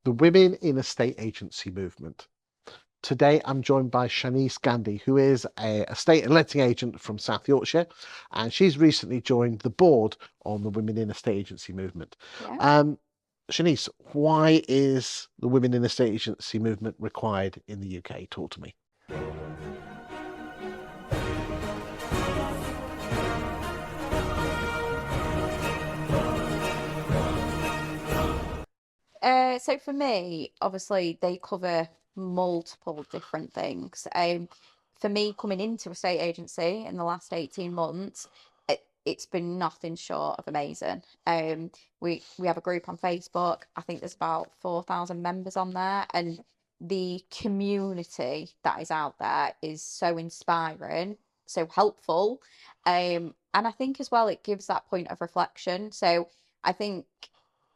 the Women in Estate Agency movement. Today, I'm joined by Shanice Gandhi, who is a estate and letting agent from South Yorkshire, and she's recently joined the board on the Women in Estate Agency movement. Yeah. Um, Shanice, why is the Women in Estate Agency movement required in the UK? Talk to me. So for me, obviously they cover multiple different things. For me, coming into a state agency in the last 18 months, it's been nothing short of amazing. We have a group on Facebook. I think there's about 4,000 members on there, and the community that is out there is so inspiring, so helpful. And I think as well it gives that point of reflection. So I think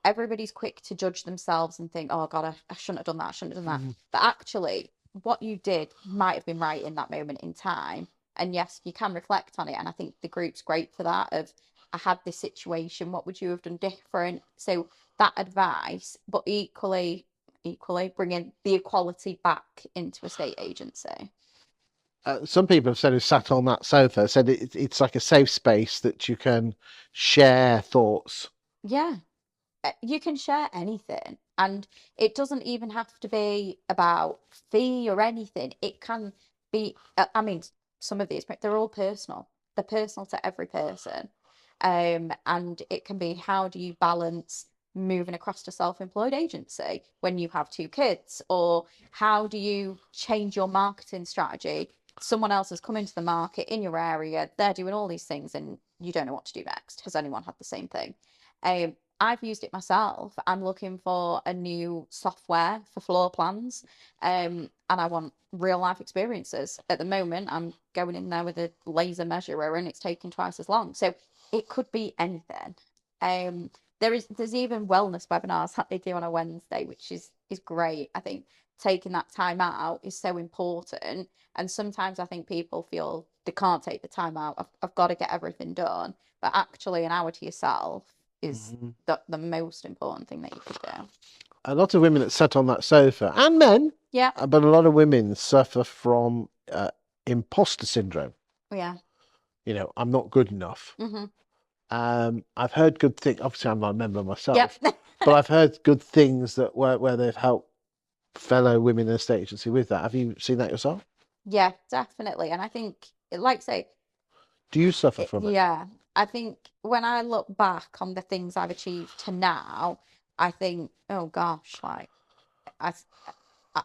everybody's quick to judge themselves and think, oh God, I shouldn't have done that, I shouldn't have done that. Mhm. But actually, what you did might have been right in that moment in time. And yes, you can reflect on it. And I think the group's great for that of I had this situation, what would you have done different? So that advice, but equally bringing the equality back into a state agency. Some people have said who sat on that sofa said it's like a safe space that you can share thoughts. Yeah, you can share anything, and it doesn't even have to be about fee or anything. It can be, I mean, some of these, they're all personal. They're personal to every person. And it can be how do you balance moving across to self-employed agency when you have two kids, or how do you change your marketing strategy? Someone else has come into the market in your area, they're doing all these things, and you don't know what to do next. Has anyone had the same thing? I've used it myself. I'm looking for a new software for floor plans, and I want real life experiences. At the moment, I'm going in there with a laser measurer, and it's taking twice as long. So it could be anything. There's even wellness webinars that they do on a Wednesday, which is great. I think taking that time out is so important. And sometimes I think people feel they can't take the time out. I've got to get everything done. But actually, an hour to yourself is Mhm. the most important thing that you could do. A lot of women that sat on that sofa, and men, Yeah, but a lot of women suffer from imposter syndrome. yeah. I'm not good enough. Hmm. I've heard good things. Obviously, I'm not a member Yep. myself, but I've heard good things that where they've helped fellow women in the state agency with that. Have you seen that yourself? Yeah, definitely. And I think, like I say, Do you suffer from it? yeah, I think when I look back on the things I've achieved to now, I think, oh gosh, like, I,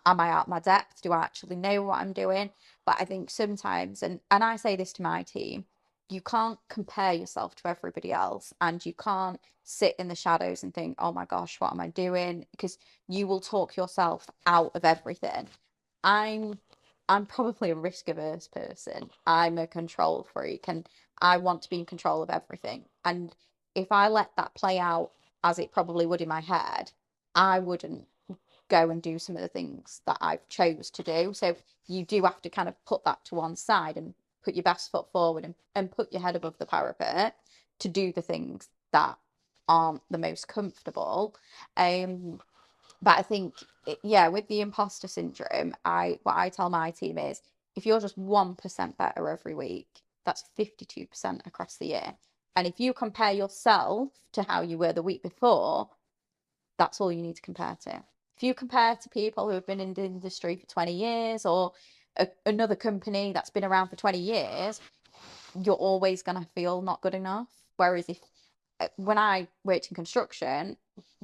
am I out my depth? Do I actually know what I'm doing? But I think sometimes, and I say this to my team, you can't compare yourself to everybody else, and you can't sit in the shadows and think, oh my gosh, what am I doing? Because you will talk yourself out of everything. I'm I'm probably a risk averse person. I'm a control freak, and I want to be in control of everything. And if I let that play out as it probably would in my head, I wouldn't go and do some of the things that I've chose to do. So you do have to kind of put that to one side and put your best foot forward, and put your head above the parapet to do the things that aren't the most comfortable. Um, but I think, yeah, with the imposter syndrome, I what I tell my team is if you're just 1% better every week, that's 52% across the year. And if you compare yourself to how you were the week before, that's all you need to compare to. If you compare to people who have been in the industry for 20 years, or another company that's been around for 20 years, you're always going to feel not good enough. Whereas if when I worked in construction,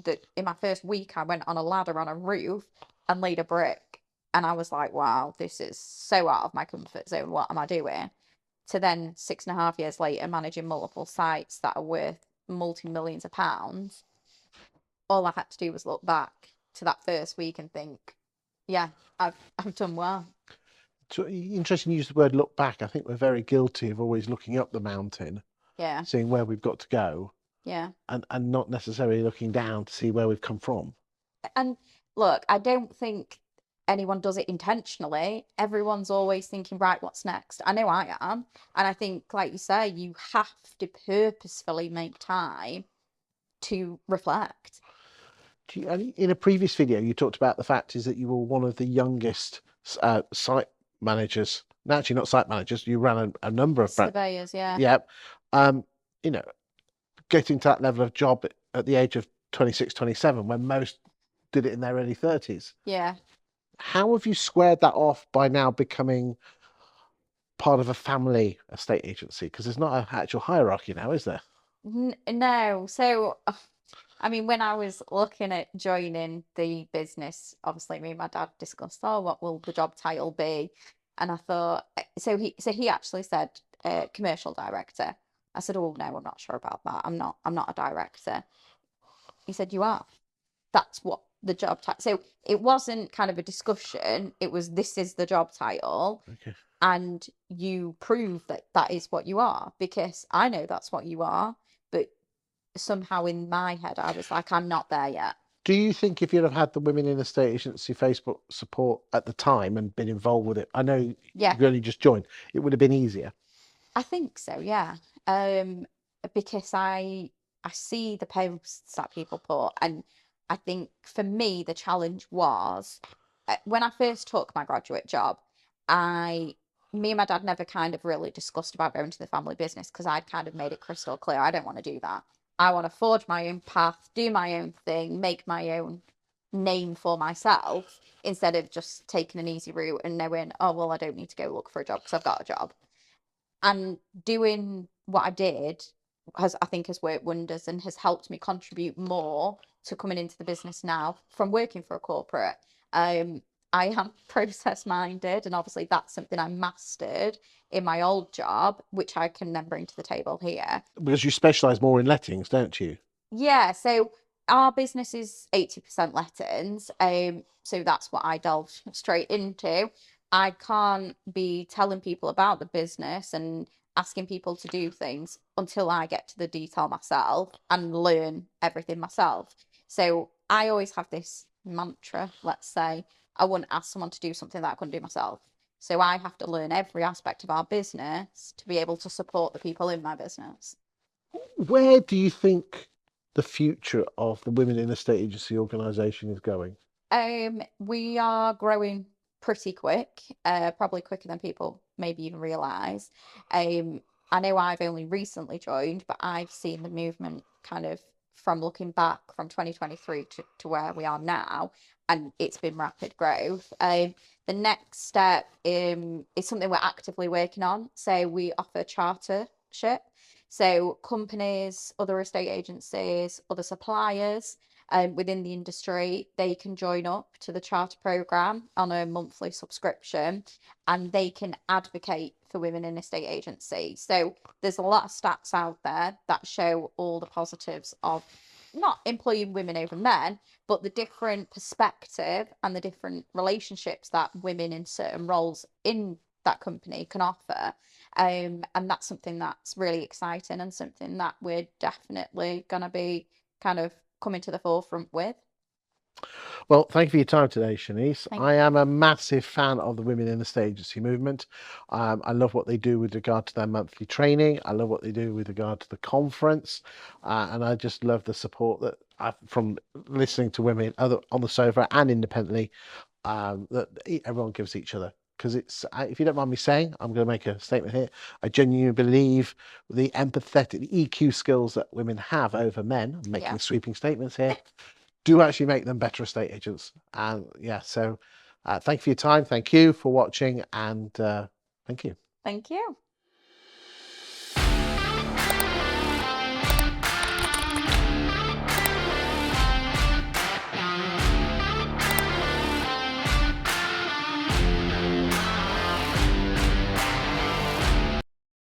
that in my first week I went on a ladder on a roof and laid a brick, and I was like, wow, this is so out of my comfort zone. What am I doing? To then 6.5 years later managing multiple sites that are worth multi millions of pounds, all I had to do was look back to that first week and think, yeah, I've done well. So interesting you use the word look back. I think we're very guilty of always looking up the mountain, Yeah, seeing where we've got to go, yeah. and not necessarily looking down to see where we've come from. And look, I don't think anyone does it intentionally. Everyone's always thinking, right, what's next? I know I am. And I think, like you say, you have to purposefully make time to reflect. In a previous video, you talked about the fact is that you were one of the youngest site managers. No, actually, not site managers. You ran a number of surveyors, yeah. Yep. You know, getting to that level of job at the age of 26, 27, when most did it in their early 30s. Yeah. How have you squared that off by now becoming part of a family estate agency? Because there's not an actual hierarchy now, is there? No. So, I mean, when I was looking at joining the business, obviously me and my dad discussed, oh, what will the job title be? And I thought, so he actually said commercial director. I said, oh no, I'm not sure about that. I'm not a director. He said, you are. That's what the job title. So it wasn't kind of a discussion. It was, this is the job title. Okay. And you prove that that is what you are, because I know that's what you are, but somehow in my head I was like, I'm not there yet. Do you think if you'd have had the Women in Estate Agency Facebook support at the time and been involved with it, I know Yeah, you only just joined, it would have been easier? I think so, yeah. Because I see the posts that people put, and I think for me the challenge was when I first took my graduate job, me and my dad never kind of really discussed about going to the family business, because I'd kind of made it crystal clear I don't want to do that. I want to forge my own path, do my own thing, make my own name for myself, instead of just taking an easy route and knowing, oh well, I don't need to go look for a job because I've got a job. And doing what I did I think has worked wonders and has helped me contribute more to coming into the business now from working for a corporate. I am process minded, and obviously that's something I mastered in my old job, which I can then bring to the table here. Because you specialise more in lettings, don't you? Yeah, so our business is 80% lettings. So that's what I delved straight into. I can't be telling people about the business and asking people to do things until I get to the detail myself and learn everything myself. So I always have this mantra, let's say, I wouldn't ask someone to do something that I couldn't do myself. So I have to learn every aspect of our business to be able to support the people in my business. Where do you think the future of the Women in Estate Agency organisation is going? We are growing pretty quick, probably quicker than people maybe even realize. I know I've only recently joined, but I've seen the movement kind of from looking back from 2023 to where we are now, and it's been rapid growth. The next step is something we're actively working on. So we offer chartership. So companies, other estate agencies, other suppliers within the industry, they can join up to the charter program on a monthly subscription, and they can advocate for women in estate agency. So there's a lot of stats out there that show all the positives of not employing women over men, but the different perspective and the different relationships that women in certain roles in that company can offer. And that's something that's really exciting and something that we're definitely going to be kind of coming to the forefront with. Well, thank you for your time today, Shanice. Thank I am a massive fan of the Women in the Estate Agency movement. I love what they do with regard to their monthly training. I love what they do with regard to the conference. And I just love the support that from listening to women other on the sofa and independently, that everyone gives each other. Because if you don't mind me saying, I'm going to make a statement here. I genuinely believe the empathetic, the EQ skills that women have over men, I'm making Yeah. sweeping statements here, do actually make them better estate agents. And yeah, so thank you for your time. Thank you for watching, and thank you. Thank you.